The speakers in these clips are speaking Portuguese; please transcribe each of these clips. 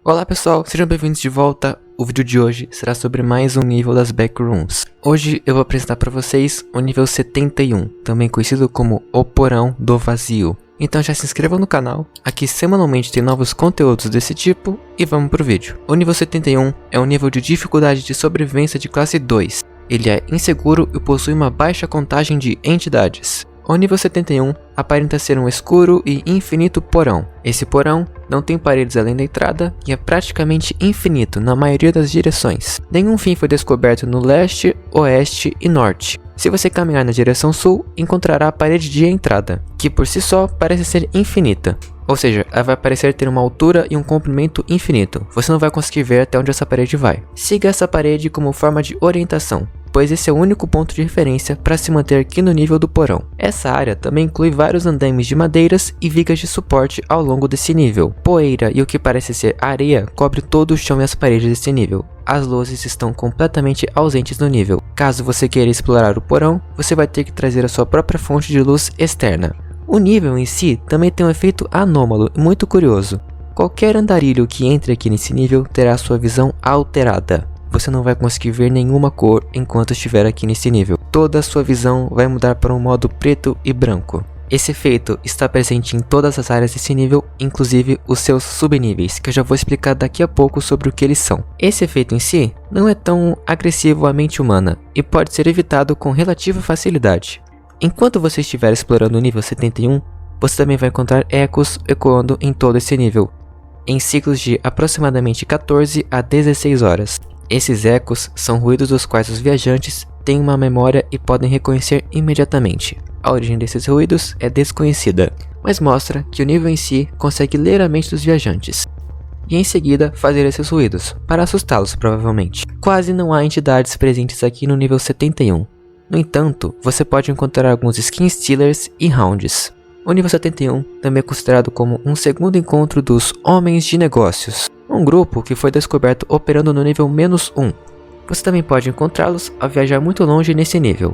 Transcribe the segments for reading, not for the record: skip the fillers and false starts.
Olá pessoal, sejam bem-vindos de volta. O vídeo de hoje será sobre mais um nível das Backrooms. Hoje eu vou apresentar para vocês o nível 71, também conhecido como o Porão do Vazio. Então já se inscrevam no canal, aqui semanalmente tem novos conteúdos desse tipo e vamos pro vídeo. O nível 71 é um nível de dificuldade de sobrevivência de classe 2. Ele é inseguro e possui uma baixa contagem de entidades. O nível 71 aparenta ser um escuro e infinito porão. Esse porão não tem paredes além da entrada e é praticamente infinito na maioria das direções. Nenhum fim foi descoberto no leste, oeste e norte. Se você caminhar na direção sul, encontrará a parede de entrada, que por si só parece ser infinita. Ou seja, ela vai parecer ter uma altura e um comprimento infinito. Você não vai conseguir ver até onde essa parede vai. Siga essa parede como forma de orientação, pois esse é o único ponto de referência para se manter aqui no nível do porão. Essa área também inclui vários andames de madeiras e vigas de suporte ao longo desse nível. Poeira e o que parece ser areia cobre todo o chão e as paredes desse nível. As luzes estão completamente ausentes no nível. Caso você queira explorar o porão, você vai ter que trazer a sua própria fonte de luz externa. O nível em si também tem um efeito anômalo e muito curioso. Qualquer andarilho que entre aqui nesse nível terá sua visão alterada. Você não vai conseguir ver nenhuma cor enquanto estiver aqui nesse nível. Toda a sua visão vai mudar para um modo preto e branco. Esse efeito está presente em todas as áreas desse nível, inclusive os seus subníveis, que eu já vou explicar daqui a pouco sobre o que eles são. Esse efeito em si não é tão agressivo à mente humana e pode ser evitado com relativa facilidade. Enquanto você estiver explorando o nível 71, você também vai encontrar ecos ecoando em todo esse nível, em ciclos de aproximadamente 14 a 16 horas. Esses ecos são ruídos dos quais os viajantes têm uma memória e podem reconhecer imediatamente. A origem desses ruídos é desconhecida, mas mostra que o nível em si consegue ler a mente dos viajantes, e em seguida fazer esses ruídos, para assustá-los provavelmente. Quase não há entidades presentes aqui no nível 71. No entanto, você pode encontrar alguns skin stealers e hounds. O nível 71 também é considerado como um segundo encontro dos Homens de Negócios, um grupo que foi descoberto operando no nível -1. Você também pode encontrá-los ao viajar muito longe nesse nível,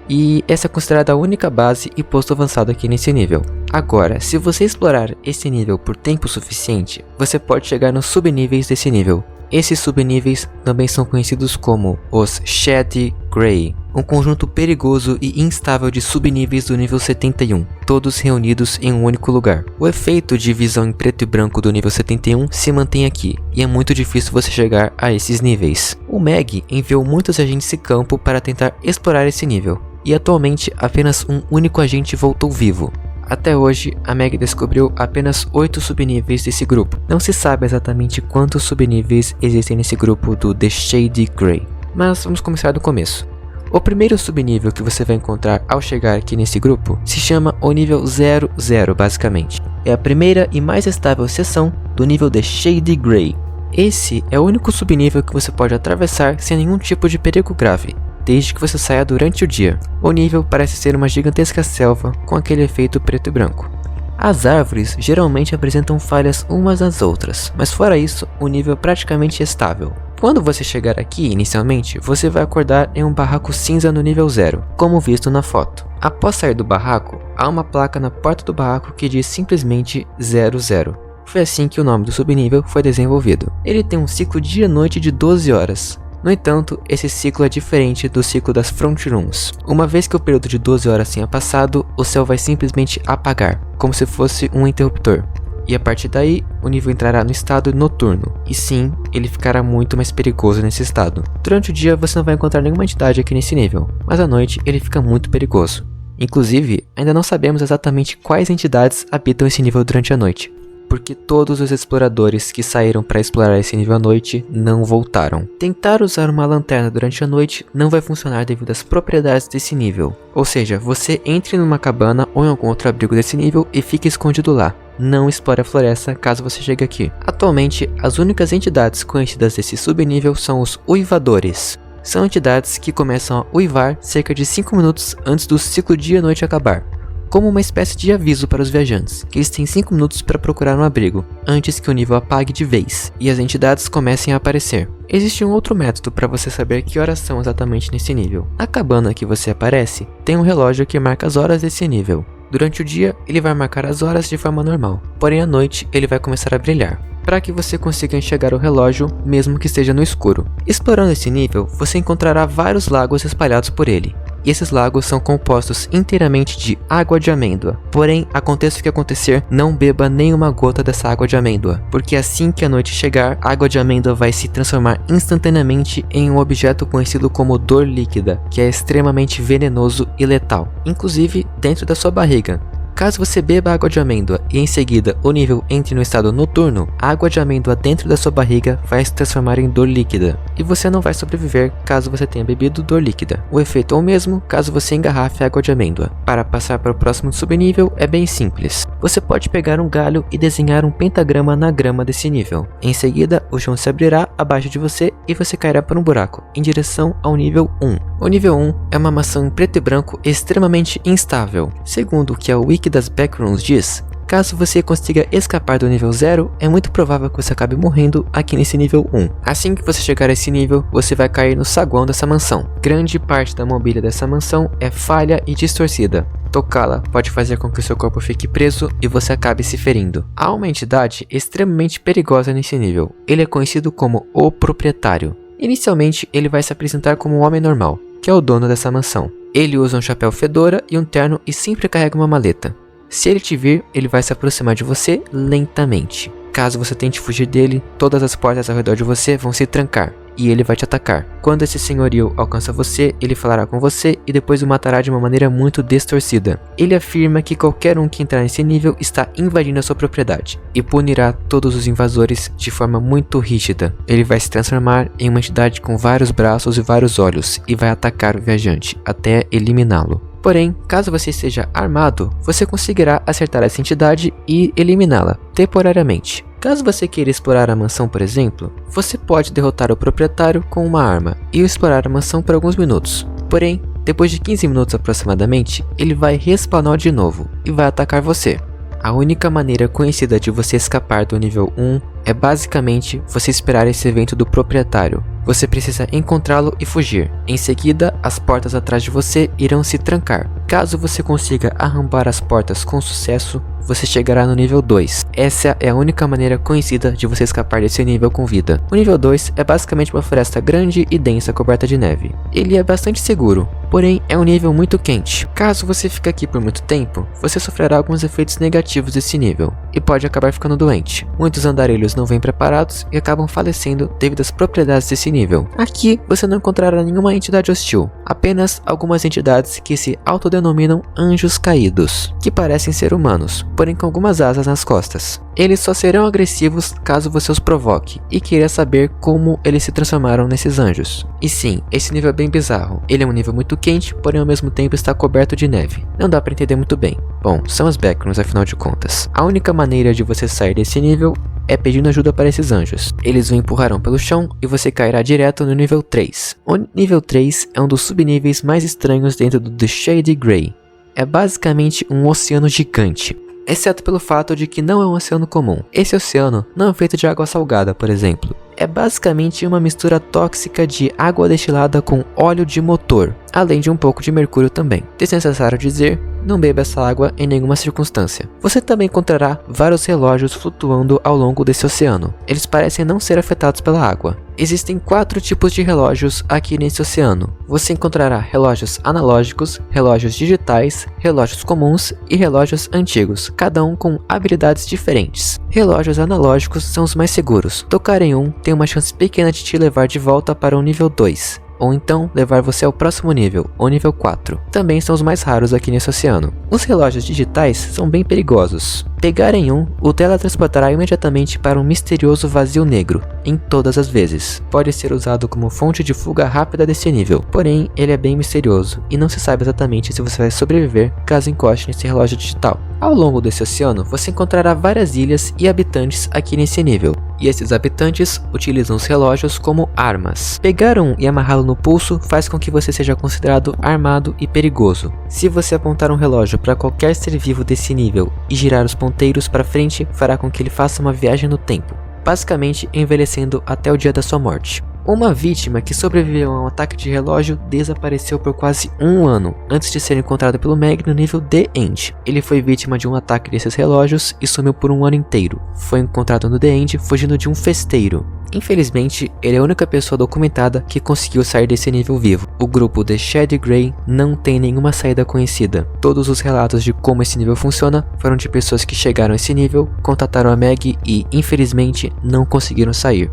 e essa é considerada a única base e posto avançado aqui nesse nível. Agora, se você explorar esse nível por tempo suficiente, você pode chegar nos subníveis desse nível. Esses subníveis também são conhecidos como os Shady Grey, um conjunto perigoso e instável de subníveis do nível 71, todos reunidos em um único lugar. O efeito de visão em preto e branco do nível 71 se mantém aqui, e é muito difícil você chegar a esses níveis. O Meg enviou muitos agentes de campo para tentar explorar esse nível, e atualmente apenas um único agente voltou vivo. Até hoje, a Meg descobriu apenas 8 subníveis desse grupo. Não se sabe exatamente quantos subníveis existem nesse grupo do The Shady Grey, mas vamos começar do começo. O primeiro subnível que você vai encontrar ao chegar aqui nesse grupo se chama o nível 00 basicamente. É a primeira e mais estável seção do nível The Shady Grey. Esse é o único subnível que você pode atravessar sem nenhum tipo de perigo grave, desde que você saia durante o dia. O nível parece ser uma gigantesca selva com aquele efeito preto e branco. As árvores geralmente apresentam falhas umas nas outras, mas fora isso, o nível é praticamente estável. Quando você chegar aqui inicialmente, você vai acordar em um barraco cinza no nível 0, como visto na foto. Após sair do barraco, há uma placa na porta do barraco que diz simplesmente 00. Foi assim que o nome do subnível foi desenvolvido. Ele tem um ciclo dia-noite de 12 horas. No entanto, esse ciclo é diferente do ciclo das Front Rooms. Uma vez que o período de 12 horas tenha passado, o céu vai simplesmente apagar, como se fosse um interruptor. E a partir daí, o nível entrará no estado noturno. E sim, ele ficará muito mais perigoso nesse estado. Durante o dia você não vai encontrar nenhuma entidade aqui nesse nível, mas à noite ele fica muito perigoso. Inclusive, ainda não sabemos exatamente quais entidades habitam esse nível durante a noite, porque todos os exploradores que saíram para explorar esse nível à noite não voltaram. Tentar usar uma lanterna durante a noite não vai funcionar devido às propriedades desse nível. Ou seja, você entre numa cabana ou em algum outro abrigo desse nível e fique escondido lá. Não explore a floresta caso você chegue aqui. Atualmente, as únicas entidades conhecidas desse subnível são os Uivadores. São entidades que começam a uivar cerca de 5 minutos antes do ciclo dia-noite acabar, como uma espécie de aviso para os viajantes, que eles têm 5 minutos para procurar um abrigo, antes que o nível apague de vez, e as entidades comecem a aparecer. Existe um outro método para você saber que horas são exatamente nesse nível. Na cabana que você aparece, tem um relógio que marca as horas desse nível. Durante o dia, ele vai marcar as horas de forma normal, porém à noite ele vai começar a brilhar, para que você consiga enxergar o relógio mesmo que esteja no escuro. Explorando esse nível, você encontrará vários lagos espalhados por ele, e esses lagos são compostos inteiramente de água de amêndoa. Porém, aconteça o que acontecer, não beba nenhuma gota dessa água de amêndoa, porque assim que a noite chegar, a água de amêndoa vai se transformar instantaneamente em um objeto conhecido como dor líquida, que é extremamente venenoso e letal, inclusive dentro da sua barriga. Caso você beba água de amêndoa e em seguida o nível entre no estado noturno, a água de amêndoa dentro da sua barriga vai se transformar em dor líquida, e você não vai sobreviver caso você tenha bebido dor líquida. O efeito é o mesmo caso você engarrafe água de amêndoa. Para passar para o próximo subnível é bem simples. Você pode pegar um galho e desenhar um pentagrama na grama desse nível. Em seguida, o chão se abrirá abaixo de você e você cairá por um buraco, em direção ao nível 1. O nível 1 é uma maçã em preto e branco extremamente instável. Segundo o que a wiki das Backrooms diz, caso você consiga escapar do nível 0, é muito provável que você acabe morrendo aqui nesse nível 1. Assim que você chegar a esse nível, você vai cair no saguão dessa mansão. Grande parte da mobília dessa mansão é falha e distorcida. Tocá-la pode fazer com que seu corpo fique preso e você acabe se ferindo. Há uma entidade extremamente perigosa nesse nível. Ele é conhecido como o Proprietário. Inicialmente, ele vai se apresentar como um homem normal, que é o dono dessa mansão. Ele usa um chapéu fedora e um terno e sempre carrega uma maleta. Se ele te vir, ele vai se aproximar de você lentamente. Caso você tente fugir dele, todas as portas ao redor de você vão se trancar e ele vai te atacar. Quando esse senhorio alcança você, ele falará com você e depois o matará de uma maneira muito distorcida. Ele afirma que qualquer um que entrar nesse nível está invadindo a sua propriedade e punirá todos os invasores de forma muito rígida. Ele vai se transformar em uma entidade com vários braços e vários olhos e vai atacar o viajante até eliminá-lo. Porém, caso você esteja armado, você conseguirá acertar essa entidade e eliminá-la temporariamente. Caso você queira explorar a mansão, por exemplo, você pode derrotar o proprietário com uma arma e explorar a mansão por alguns minutos. Porém, depois de 15 minutos aproximadamente, ele vai respawnar de novo e vai atacar você. A única maneira conhecida de você escapar do nível 1 é basicamente você esperar esse evento do proprietário. Você precisa encontrá-lo e fugir. Em seguida, as portas atrás de você irão se trancar. Caso você consiga arrombar as portas com sucesso, você chegará no nível 2. Essa é a única maneira conhecida de você escapar desse nível com vida. O nível 2 é basicamente uma floresta grande e densa coberta de neve. Ele é bastante seguro, porém é um nível muito quente. Caso você fique aqui por muito tempo, você sofrerá alguns efeitos negativos desse nível e pode acabar ficando doente. Muitos andarilhos não vêm preparados e acabam falecendo devido às propriedades desse nível. Aqui você não encontrará nenhuma entidade hostil, apenas algumas entidades que se autodenominam anjos caídos, que parecem ser humanos, porém com algumas asas nas costas. Eles só serão agressivos caso você os provoque e queira saber como eles se transformaram nesses anjos. E sim, esse nível é bem bizarro. Ele é um nível muito quente, porém ao mesmo tempo está coberto de neve. Não dá pra entender muito bem. Bom, são as Backrooms afinal de contas. A única maneira de você sair desse nível é pedindo ajuda para esses anjos. Eles o empurrarão pelo chão e você cairá direto no nível 3. O nível 3 é um dos subníveis mais estranhos dentro do The Shady Grey. É basicamente um oceano gigante, exceto pelo fato de que não é um oceano comum. Esse oceano não é feito de água salgada, por exemplo. É basicamente uma mistura tóxica de água destilada com óleo de motor, além de um pouco de mercúrio também. Desnecessário dizer, não beba essa água em nenhuma circunstância. Você também encontrará vários relógios flutuando ao longo desse oceano. Eles parecem não ser afetados pela água. Existem 4 tipos de relógios aqui nesse oceano. Você encontrará relógios analógicos, relógios digitais, relógios comuns e relógios antigos, cada um com habilidades diferentes. Relógios analógicos são os mais seguros. Tocar em um tem uma chance pequena de te levar de volta para o nível 2. Ou então levar você ao próximo nível, o nível 4. Também são os mais raros aqui nesse oceano. Os relógios digitais são bem perigosos. Pegar em um, o teletransportará imediatamente para um misterioso vazio negro, em todas as vezes. Pode ser usado como fonte de fuga rápida desse nível, porém ele é bem misterioso e não se sabe exatamente se você vai sobreviver caso encoste nesse relógio digital. Ao longo desse oceano, você encontrará várias ilhas e habitantes aqui nesse nível. E esses habitantes utilizam os relógios como armas. Pegar um e amarrá-lo no pulso faz com que você seja considerado armado e perigoso. Se você apontar um relógio para qualquer ser vivo desse nível e girar os ponteiros para frente, fará com que ele faça uma viagem no tempo, basicamente envelhecendo até o dia da sua morte. Uma vítima que sobreviveu a um ataque de relógio desapareceu por quase um ano, antes de ser encontrado pelo Meg no nível The End. Ele foi vítima de um ataque desses relógios e sumiu por um ano inteiro. Foi encontrado no The End fugindo de um festeiro. Infelizmente, ele é a única pessoa documentada que conseguiu sair desse nível vivo. O grupo The Shady Grey não tem nenhuma saída conhecida. Todos os relatos de como esse nível funciona foram de pessoas que chegaram a esse nível, contataram a Meg e, infelizmente, não conseguiram sair.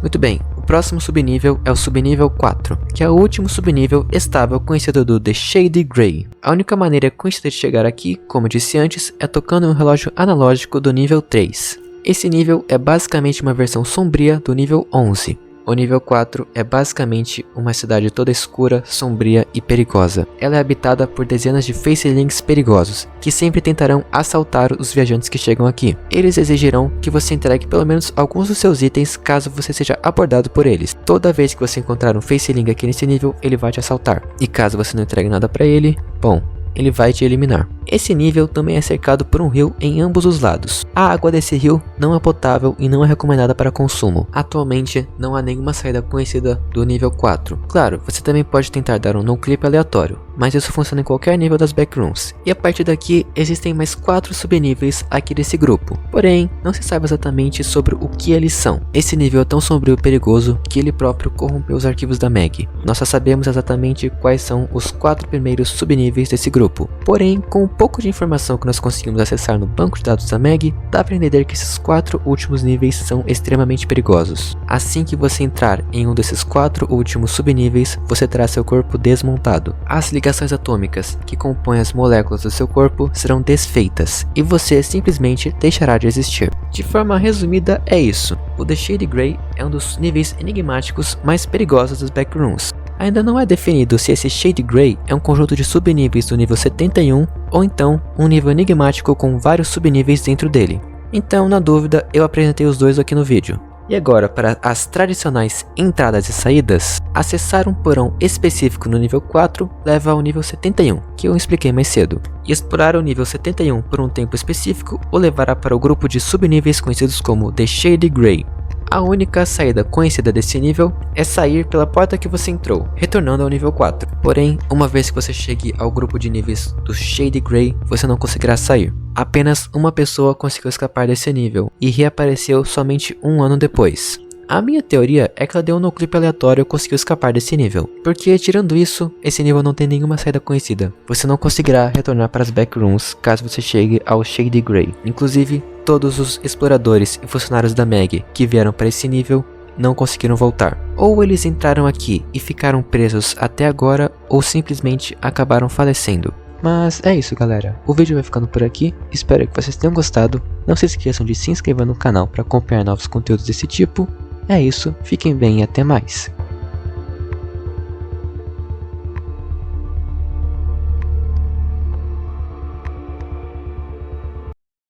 Muito bem, o próximo subnível é o subnível 4, que é o último subnível estável conhecido do The Shady Grey. A única maneira conhecida de chegar aqui, como disse antes, é tocando em um relógio analógico do nível 3. Esse nível é basicamente uma versão sombria do nível 11. O nível 4 é basicamente uma cidade toda escura, sombria e perigosa. Ela é habitada por dezenas de facelings perigosos, que sempre tentarão assaltar os viajantes que chegam aqui. Eles exigirão que você entregue pelo menos alguns dos seus itens caso você seja abordado por eles. Toda vez que você encontrar um faceling aqui nesse nível, ele vai te assaltar. E caso você não entregue nada pra ele, bom, ele vai te eliminar. Esse nível também é cercado por um rio em ambos os lados. A água desse rio não é potável e não é recomendada para consumo. Atualmente não há nenhuma saída conhecida do nível 4. Claro, você também pode tentar dar um no-clip aleatório, mas isso funciona em qualquer nível das backrooms. E a partir daqui existem mais 4 subníveis aqui desse grupo. Porém, não se sabe exatamente sobre o que eles são. Esse nível é tão sombrio e perigoso que ele próprio corrompeu os arquivos da Meg. Nós só sabemos exatamente quais são os 4 primeiros subníveis desse grupo. Porém, com um pouco de informação que nós conseguimos acessar no banco de dados da Meg, dá para entender que esses 4 últimos níveis são extremamente perigosos. Assim que você entrar em um desses 4 últimos subníveis, você terá seu corpo desmontado. As ligações atômicas que compõem as moléculas do seu corpo serão desfeitas, e você simplesmente deixará de existir. De forma resumida, é isso. O The Shady Grey é um dos níveis enigmáticos mais perigosos das backrooms. Ainda não é definido se esse Shady Grey é um conjunto de subníveis do nível 71 ou então um nível enigmático com vários subníveis dentro dele. Então, na dúvida, eu apresentei os dois aqui no vídeo. E agora, para as tradicionais entradas e saídas, acessar um porão específico no nível 4 leva ao nível 71, que eu expliquei mais cedo. E explorar o nível 71 por um tempo específico o levará para o grupo de subníveis conhecidos como The Shady Grey. A única saída conhecida desse nível é sair pela porta que você entrou, retornando ao nível 4. Porém, uma vez que você chegue ao grupo de níveis do Shady Grey, você não conseguirá sair. Apenas uma pessoa conseguiu escapar desse nível, e reapareceu somente um ano depois. A minha teoria é que ela deu um no-clip aleatório e conseguiu escapar desse nível, porque tirando isso, esse nível não tem nenhuma saída conhecida. Você não conseguirá retornar para as backrooms caso você chegue ao Shady Grey. Inclusive, todos os exploradores e funcionários da Meg que vieram para esse nível não conseguiram voltar. Ou eles entraram aqui e ficaram presos até agora, ou simplesmente acabaram falecendo. Mas é isso, galera. O vídeo vai ficando por aqui. Espero que vocês tenham gostado. Não se esqueçam de se inscrever no canal para acompanhar novos conteúdos desse tipo. É isso, fiquem bem e até mais.